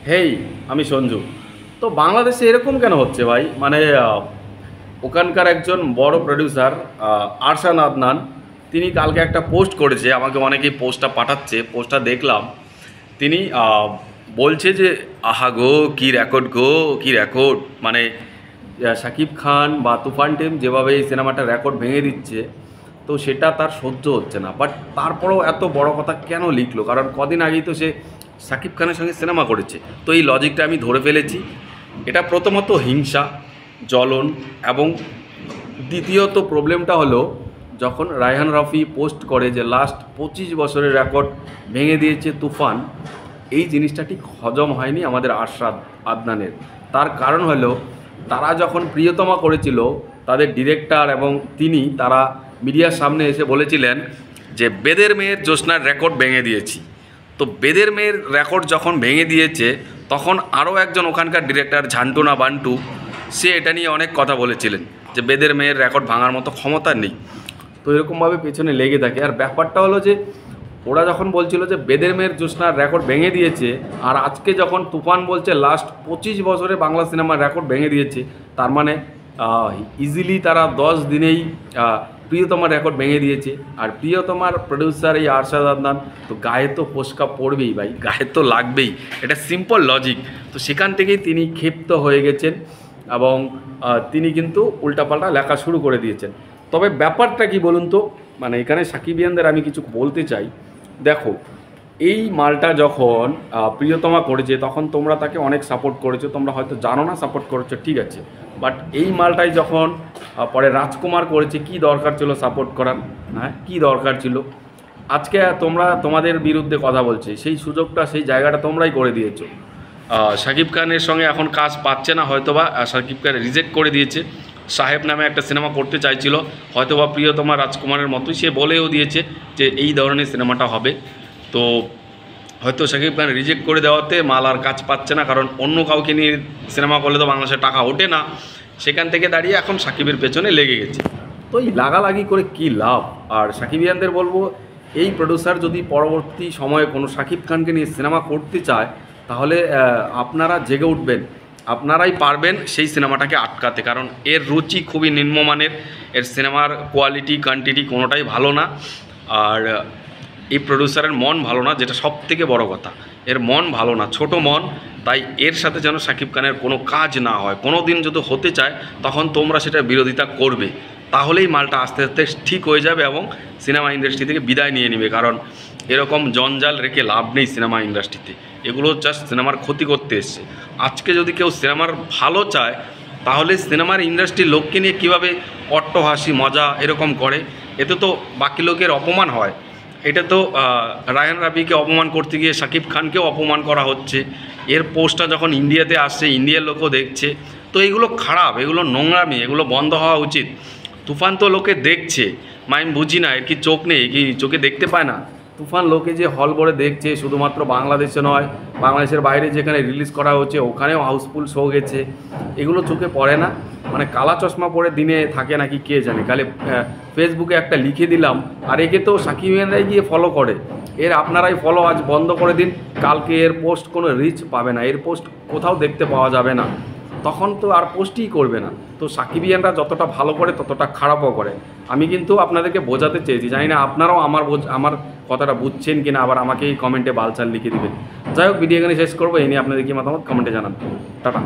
হেই, আমি সঞ্জু। তো বাংলাদেশে এরকম কেন হচ্ছে ভাই? মানে ওখানকার একজন বড় প্রডিউসার আরশান আদনান, তিনি কালকে একটা পোস্ট করেছে, আমাকে অনেকেই পোস্টটা পাঠাচ্ছে, পোস্টটা দেখলাম। তিনি বলছে যে আহা গো কী রেকর্ড গো, কী রেকর্ড! মানে শাকিব খান বা তুফান টিম যেভাবে এই সিনেমাটা রেকর্ড ভেঙে দিচ্ছে, তো সেটা তার সহ্য হচ্ছে না। বাট তারপরেও এত বড় কথা কেন লিখলো? কারণ কদিন আগেই তো সে শাকিব খানের সঙ্গে সিনেমা করেছে। তো এই লজিকটা আমি ধরে ফেলেছি। এটা প্রথমত হিংসা, জ্বলন, এবং দ্বিতীয়ত প্রবলেমটা হলো যখন রায়হান রাফি পোস্ট করে যে লাস্ট 25 বছরের রেকর্ড ভেঙে দিয়েছে তুফান, এই জিনিসটা ঠিক হজম হয়নি আমাদের আরশাদ আদনানের। তার কারণ হলো, তারা যখন প্রিয়তমা করেছিল, তাদের ডিরেক্টর এবং তারা মিডিয়ার সামনে এসে বলেছিলেন যে বেদের মেয়ের জ্যোৎস্নার রেকর্ড ভেঙে দিয়েছি। তো বেদের মেয়ের রেকর্ড যখন ভেঙে দিয়েছে, তখন আরও একজন ওখানকার ডিরেক্টর ঝান্টু না বান্টু, সে এটা নিয়ে অনেক কথা বলেছিলেন যে বেদের মেয়ের রেকর্ড ভাঙার মতো ক্ষমতা নেই। তো এরকমভাবে পেছনে লেগে থাকে। আর ব্যাপারটা হলো যে ওরা যখন বলছিল যে বেদের মেয়ের জ্যোৎস্নার রেকর্ড ভেঙে দিয়েছে, আর আজকে যখন তুফান বলছে লাস্ট 25 বছরে বাংলা সিনেমার রেকর্ড ভেঙে দিয়েছে, তার মানে ইজিলি তারা 10 দিনেই প্রিয়তমার রেকর্ড ভেঙে দিয়েছে। আর প্রিয়তমার প্রডিউসার এই আরশাদ আদনান, তো গায়ে তো ফোসকা পড়বেই ভাই, গায়ে তো লাগবেই। এটা সিম্পল লজিক। তো সেখান থেকেই তিনি ক্ষিপ্ত হয়ে গেছেন এবং তিনি কিন্তু উল্টাপাল্টা লেখা শুরু করে দিয়েছেন। তবে ব্যাপারটা কি বলুন তো, মানে এখানে সাকিবিয়ানদের আমি কিছু বলতে চাই। দেখো, এই মালটা যখন প্রিয়তমা করেছে, তখন তোমরা তাকে অনেক সাপোর্ট করেছো, তোমরা হয়তো জানো না সাপোর্ট করেছো, ঠিক আছে। বাট এই মালটাই যখন পরে রাজকুমার করেছে, কি দরকার ছিল সাপোর্ট করার? হ্যাঁ, কি দরকার ছিল? আজকে তোমরা তোমাদের বিরুদ্ধে কথা বলছে, সেই সুযোগটা, সেই জায়গাটা তোমরাই করে দিয়েছো। শাকিব খানের সঙ্গে এখন কাজ পাচ্ছে না হয়তোবা, শাকিব খান রিজেক্ট করে দিয়েছে। সাহেব নামে একটা সিনেমা করতে চাইছিল, হয়তোবা প্রিয়তমা রাজকুমারের মতোই, সে বলেও দিয়েছে যে এই ধরনের সিনেমাটা হবে। তো হয়তো শাকিব খান রিজেক্ট করে দেওয়াতে মাল আর কাজ পাচ্ছে না, কারণ অন্য কাউকে নিয়ে সিনেমা করলে তো বাংলাদেশে টাকা ওঠে না। সেখান থেকে দাঁড়িয়ে এখন সাকিবের পেছনে লেগে গেছে। তো এই লাগালাগি করে কি লাভ? আর সাকিবিয়ানদের বলবো, এই প্রডিউসার যদি পরবর্তী সময়ে কোনো শাকিব খানকে নিয়ে সিনেমা করতে চায়, তাহলে আপনারা জেগে উঠবেন, আপনারাই পারবেন সেই সিনেমাটাকে আটকাতে। কারণ এর রুচি খুবই নিম্নমানের, এর সিনেমার কোয়ালিটি কোয়ান্টিটি কোনোটাই ভালো না। আর এই প্রডিউসারের মন ভালো না, যেটা সব থেকে বড় কথা। এর মন ভালো না, ছোট মন। তাই এর সাথে যেন শাকিব খানের কোনো কাজ না হয়। কোনো দিন যদি হতে চায়, তখন তোমরা সেটা বিরোধিতা করবে, তাহলেই মালটা আস্তে আস্তে ঠিক হয়ে যাবে এবং সিনেমা ইন্ডাস্ট্রি থেকে বিদায় নিয়ে নেবে। কারণ এরকম জঞ্জাল রেখে লাভ নেই সিনেমা ইন্ডাস্ট্রিতে, এগুলো জাস্ট সিনেমার ক্ষতি করতে এসছে। আজকে যদি কেউ সিনেমার ভালো চায়, তাহলে সিনেমার ইন্ডাস্ট্রির লোককে নিয়ে কীভাবে অট্টহাসি মজা এরকম করে, এতে তো বাকি লোকের অপমান হয়। এটা তো রায়হান রাফিকে অপমান করতে গিয়ে শাকিব খানকেও অপমান করা হচ্ছে। এর পোস্টটা যখন ইন্ডিয়াতে আসছে, ইন্ডিয়ার লোকও দেখছে। তো এগুলো খারাপ, এগুলো নোংরামি, এগুলো বন্ধ হওয়া উচিত। তুফান তো লোকে দেখছে, আমি বুঝি না, এর কি চোখ নেই, কি চোখে দেখতে পায় না? তুফান লোকে যে হল ভরে দেখছে, শুধুমাত্র বাংলাদেশে নয়, বাংলাদেশের বাইরে যেখানে রিলিজ করা হচ্ছে ওখানেও হাউসফুল শো গেছে। এগুলো চোখে পড়ে না? মানে কালা চশমা পরে দিনে থাকে নাকি কে জানে। কালে ফেসবুকে একটা লিখে দিলাম, আর একে তো সাকিবিয়ানরাই গিয়ে ফলো করে। এর আপনারাই ফলো আজ বন্ধ করে দিন, কালকে এর পোস্ট কোনো রিচ পাবে না, এর পোস্ট কোথাও দেখতে পাওয়া যাবে না, তখন তো আর পোস্টই করবে না। তো সাকিবিয়ানরা যতটা ভালো করে ততটা খারাপও করে। আমি কিন্তু আপনাদেরকে বোঝাতে চেয়েছি, জানি না আপনারাও আমার কথাটা বুঝছেন কিনা, আবার আমাকে এই কমেন্টে বালচাল লিখে দিবেন। যাই হোক, ভিডিও এখানে শেষ করবো। এই নিয়ে আপনাদের কি মতামত কমেন্টে জানান। টাটা।